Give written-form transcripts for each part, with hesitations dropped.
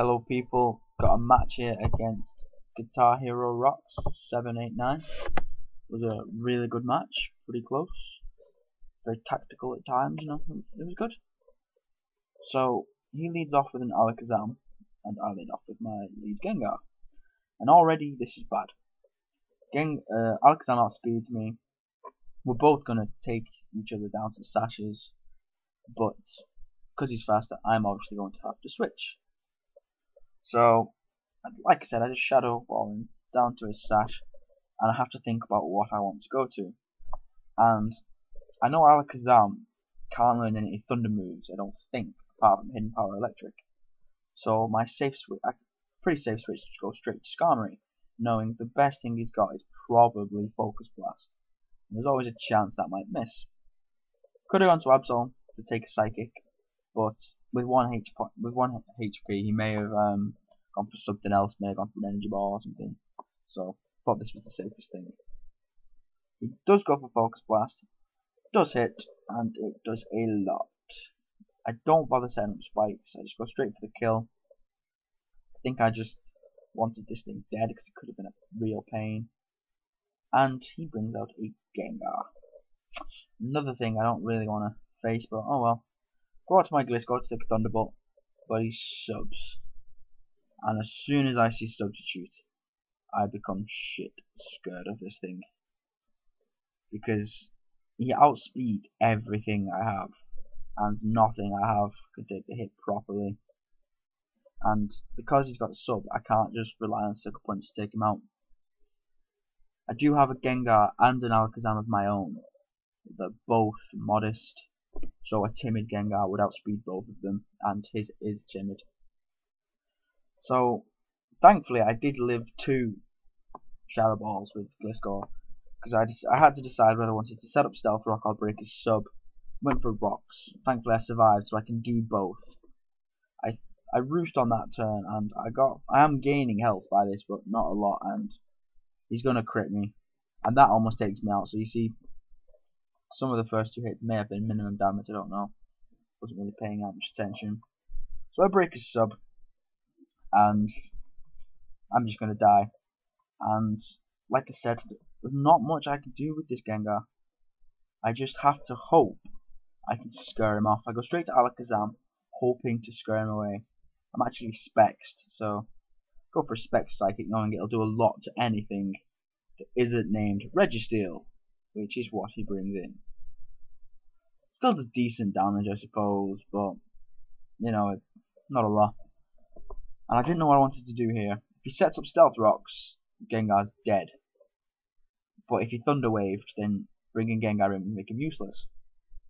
Hello people, got a match here against guitarherorockzzz789. It was a really good match, pretty close, very tactical at times, you know, it was good. So he leads off with an Alakazam, and I lead off with my lead Gengar. And already this is bad. Alakazam outspeeds me. We're both gonna take each other down to sashes, but because he's faster, I'm obviously going to have to switch. So, like I said, I just shadow ball him down to his sash, and I have to think about what I want to go to. And I know Alakazam can't learn any Thunder moves, I don't think, apart from Hidden Power Electric. So my pretty safe switch to go straight to Skarmory, knowing the best thing he's got is probably Focus Blast. And there's always a chance that might miss. Could have gone to Absol to take a Psychic, but with one HP he may have gone for something else, may have gone for an Energy Ball or something. So thought this was the safest thing. He does go for Focus Blast, does hit, and it does a lot. I don't bother setting up spikes, I just go straight for the kill. I think I just wanted this thing dead because it could have been a real pain. And he brings out a Gengar. Another thing I don't really want to face, but oh well. Go out to my Gliscor to take a Thunderbolt, but he subs. And as soon as I see Substitute, I become shit scared of this thing. Because he outspeeds everything I have, and nothing I have can take the hit properly. And because he's got a sub, I can't just rely on Sucker Punch to take him out. I do have a Gengar and an Alakazam of my own. They're both modest, so a timid Gengar would outspeed both of them, and his is timid. So, thankfully I did live 2 Shadow Balls with Gliscor, because I had to decide whether I wanted to set up Stealth Rock or break his sub. Went for Rocks. Thankfully I survived, so I can do both. I roosted on that turn, and I am gaining health by this, but not a lot, and he's gonna crit me, and that almost takes me out. So you see, some of the first 2 hits may have been minimum damage, I don't know. Wasn't really paying that much attention. So I break his sub, and I'm just gonna die. And like I said, there's not much I can do with this Gengar. I just have to hope I can scare him off. I go straight to Alakazam, hoping to scare him away. I'm actually Spexed, so go for Specs Psychic, knowing it'll do a lot to anything that isn't named Registeel, which is what he brings in. Still does decent damage, I suppose, but you know, not a lot. And I didn't know what I wanted to do here. If he sets up Stealth Rocks, Gengar's dead. But if he Thunder Waved, then bringing Gengar in would make him useless.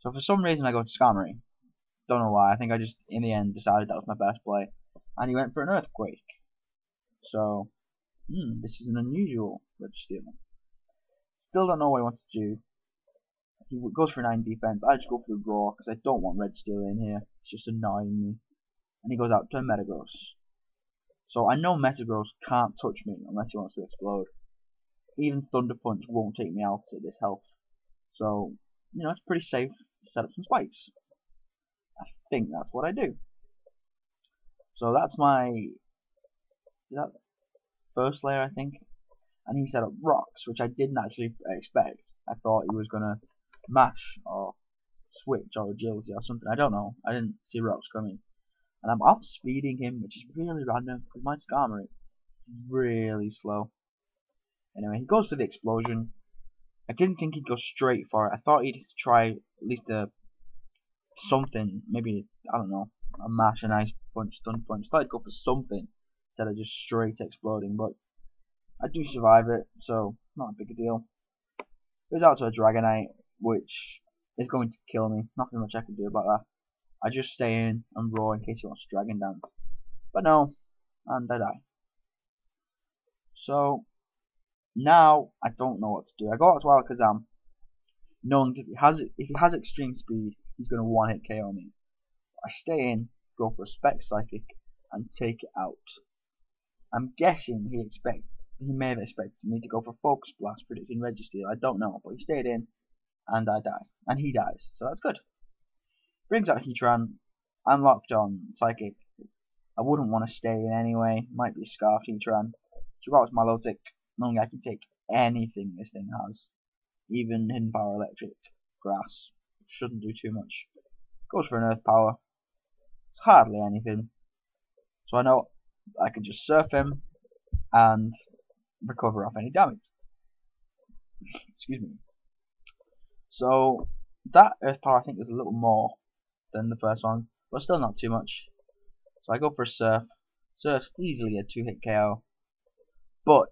So for some reason I go to Skarmory. Don't know why, I think I just in the end decided that was my best play. And he went for an Earthquake. So, this is an unusual Registeel. Still don't know what he wants to do. He goes for 9 defense. I just go for the Roar because I don't want Registeel in here. It's just annoying me. And he goes out to a Metagross. So I know Metagross can't touch me unless he wants to explode. Even Thunder Punch won't take me out at this health. So, you know, it's pretty safe to set up some spikes. I think that's what I do. So that's that first layer, I think. And he set up Rocks, which I didn't actually expect. I thought he was gonna mash or switch or agility or something. I don't know. I didn't see Rocks coming. And I'm outspeeding him, which is really random because my Skarmory is really slow. Anyway, he goes for the Explosion. I didn't think he'd go straight for it. I thought he'd try at least something, maybe, I don't know, a mash, an Ice Punch, Stun Punch. I thought he'd go for something instead of just straight exploding, but I do survive it, so not a big deal. Goes out to a Dragonite, which is going to kill me. Nothing much I can do about that. I just stay in and roar in case he wants to Dragon Dance. But no, and I die. So, now I don't know what to do. I go out to Alakazam, knowing that if he has extreme speed, he's going to one-hit KO me. I stay in, go for a Specs Psychic, and take it out. I'm guessing he may have expected me to go for Focus Blast, predicting Registeel. I don't know, but he stayed in, and I die. And he dies, so that's good. Brings out Heatran. I'm locked on Psychic. I wouldn't want to stay in anyway. Might be a scarf Heatran. So go out to my low tick, knowing I can take anything this thing has. Even hidden power electric, grass. Shouldn't do too much. Goes for an earth power. It's hardly anything. So I know I can just surf him and recover off any damage. Excuse me. So that earth power I think is a little more than the first one, but still not too much. So I go for a surf. Surf's easily a 2-hit KO. But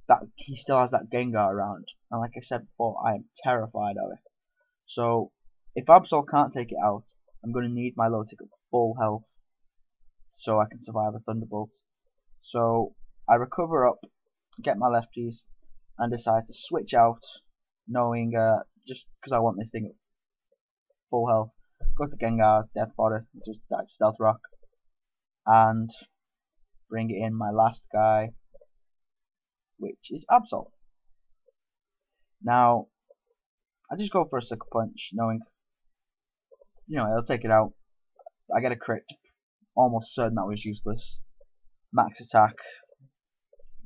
that he still has that Gengar around, and like I said before, I am terrified of it. So if Absol can't take it out, I'm going to need my low tick at full health so I can survive a Thunderbolt. So I recover up, get my lefties, and decide to switch out, knowing just because I want this thing at full health. Go to Gengar, Death Fodder, just Stealth Rock, and bring it in my last guy, which is Absol. Now, I just go for a Sucker Punch, knowing, I'll take it out. I get a crit, almost certain that was useless. Max attack,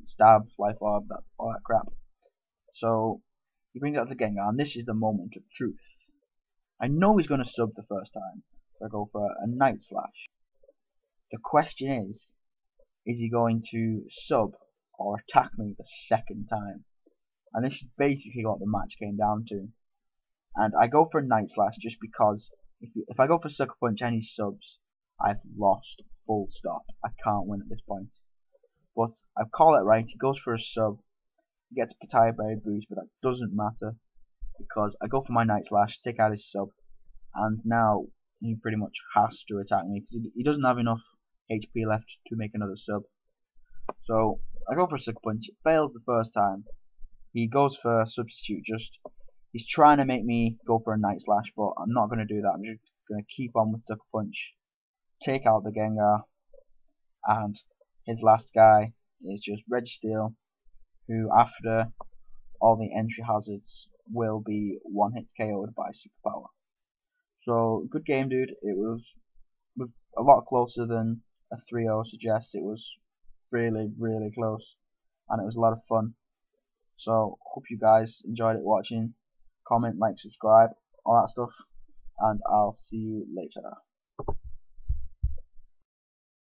stab, life orb, all that crap. So, he brings it out to Gengar, and this is the moment of truth. I know he's going to sub the first time, so I go for a Night Slash. The question is he going to sub or attack me the second time? And this is basically what the match came down to. And I go for a Night Slash just because if I go for Sucker Punch and he subs, I've lost, full stop. I can't win at this point. But I call it right, he goes for a sub, he gets a Pataya Berry boost, but that doesn't matter because I go for my Night Slash, take out his sub, and now he pretty much has to attack me because he doesn't have enough HP left to make another sub. So I go for a Sucker Punch, it fails the first time. He goes for Substitute, he's trying to make me go for a Night Slash, but I'm not going to do that. I'm just going to keep on with Sucker Punch, take out the Gengar, and his last guy is just Registeel, who after all the entry hazards will be one-hit KO'd by Superpower. So good game, dude. It was a lot closer than a 3-0 suggests. It was really, really close, and it was a lot of fun. So hope you guys enjoyed it watching. Comment, like, subscribe, all that stuff, and I'll see you later.